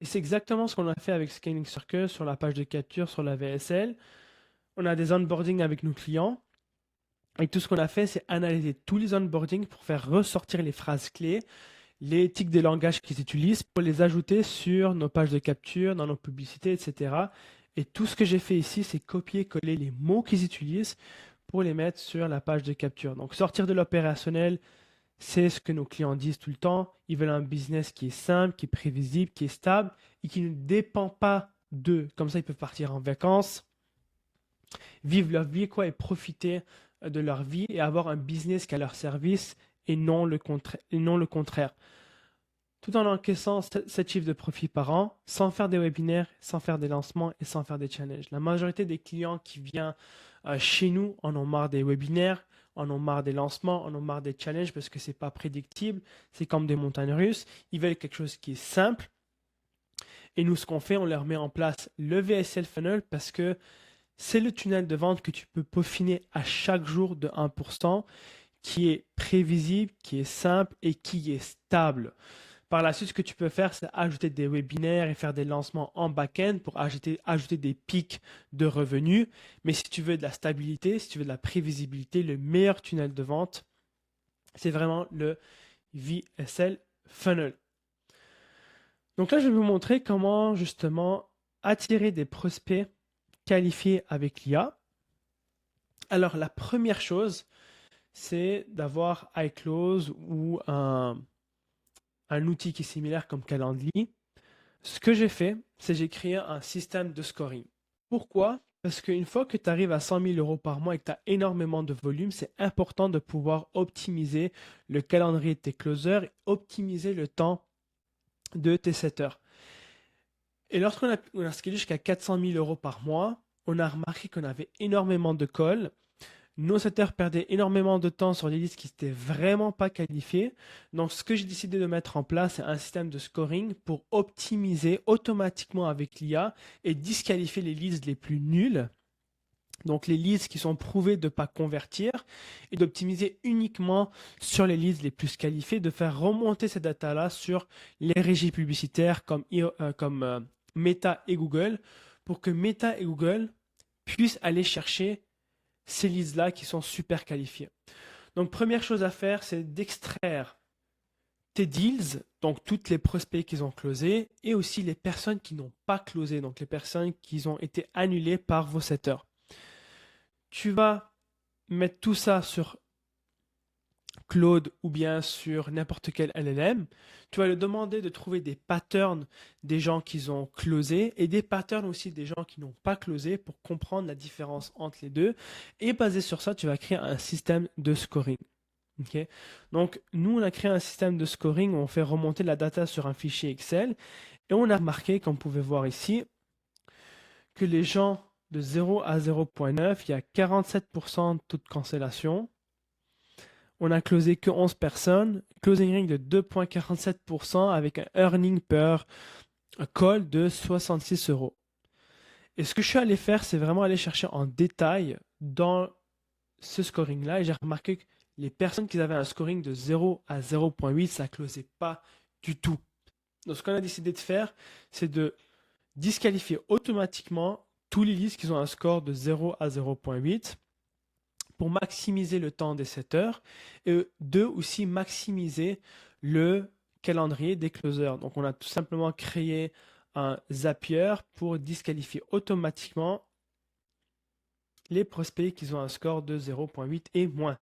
Et c'est exactement ce qu'on a fait avec Scaling Circle sur la page de capture, sur la VSL. On a des onboarding avec nos clients. Et tout ce qu'on a fait, c'est analyser tous les onboardings pour faire ressortir les phrases clés, les tics des langages qu'ils utilisent pour les ajouter sur nos pages de capture, dans nos publicités, etc. Et tout ce que j'ai fait ici, c'est copier-coller les mots qu'ils utilisent pour les mettre sur la page de capture. Donc sortir de l'opérationnel, c'est ce que nos clients disent tout le temps. Ils veulent un business qui est simple, qui est prévisible, qui est stable et qui ne dépend pas d'eux. Comme ça, ils peuvent partir en vacances, vivre leur vie quoi, et profiter de leur vie et avoir un business qui est à leur service et non le contraire. Tout en encaissant 7 chiffres de profit par an, sans faire des webinaires, sans faire des lancements et sans faire des challenges. La majorité des clients qui viennent chez nous en ont marre des webinaires, en ont marre des lancements, en ont marre des challenges parce que c'est pas prédictible, c'est comme des montagnes russes. Ils veulent quelque chose qui est simple. Et nous, ce qu'on fait, on leur met en place le VSL Funnel parce que c'est le tunnel de vente que tu peux peaufiner à chaque jour de 1%, qui est prévisible, qui est simple et qui est stable. Par la suite, ce que tu peux faire, c'est ajouter des webinaires et faire des lancements en back-end pour ajouter des pics de revenus. Mais si tu veux de la stabilité, si tu veux de la prévisibilité, le meilleur tunnel de vente, c'est vraiment le VSL Funnel. Donc là, je vais vous montrer comment justement attirer des prospects qualifiés avec l'IA. Alors, la première chose, c'est d'avoir iClose ou un outil qui est similaire comme Calendly. Ce que j'ai fait, c'est j'ai créé un système de scoring. Pourquoi? Parce qu'une fois que tu arrives à 100 000 euros par mois et que tu as énormément de volume, c'est important de pouvoir optimiser le calendrier de tes closers et optimiser le temps de tes setters. Et lorsqu'on a scalé jusqu'à 400 000 euros par mois, on a remarqué qu'on avait énormément de calls. Nos setters perdaient énormément de temps sur des listes qui n'étaient vraiment pas qualifiées. Donc, ce que j'ai décidé de mettre en place, c'est un système de scoring pour optimiser automatiquement avec l'IA et disqualifier les listes les plus nulles. Donc, les listes qui sont prouvées de ne pas convertir et d'optimiser uniquement sur les listes les plus qualifiées, de faire remonter ces datas-là sur les régies publicitaires comme Meta et Google pour que Meta et Google puissent aller chercher ces leads-là qui sont super qualifiés. Donc, première chose à faire, c'est d'extraire tes deals, donc toutes les prospects qu'ils ont closés, et aussi les personnes qui n'ont pas closé, donc les personnes qui ont été annulées par vos setters. Tu vas mettre tout ça sur Claude ou bien sur n'importe quel LLM. Tu vas lui demander de trouver des patterns des gens qui ont closé et des patterns aussi des gens qui n'ont pas closé pour comprendre la différence entre les deux. Et basé sur ça, tu vas créer un système de scoring. Okay. Donc, nous, on a créé un système de scoring où on fait remonter la data sur un fichier Excel et on a remarqué, comme vous pouvez voir ici, que les gens de 0 à 0.9, il y a 47% de taux de cancellation. On a closé que 11 personnes, closing rate de 2,47% avec un earning per call de 66 euros. Et ce que je suis allé faire, c'est vraiment aller chercher en détail dans ce scoring-là et j'ai remarqué que les personnes qui avaient un scoring de 0 à 0.8, ça ne closait pas du tout. Donc ce qu'on a décidé de faire, c'est de disqualifier automatiquement tous les listes qui ont un score de 0 à 0.8 pour maximiser le temps des setters et de aussi maximiser le calendrier des closers. Donc on a tout simplement créé un Zapier pour disqualifier automatiquement les prospects qui ont un score de 0.8 et moins.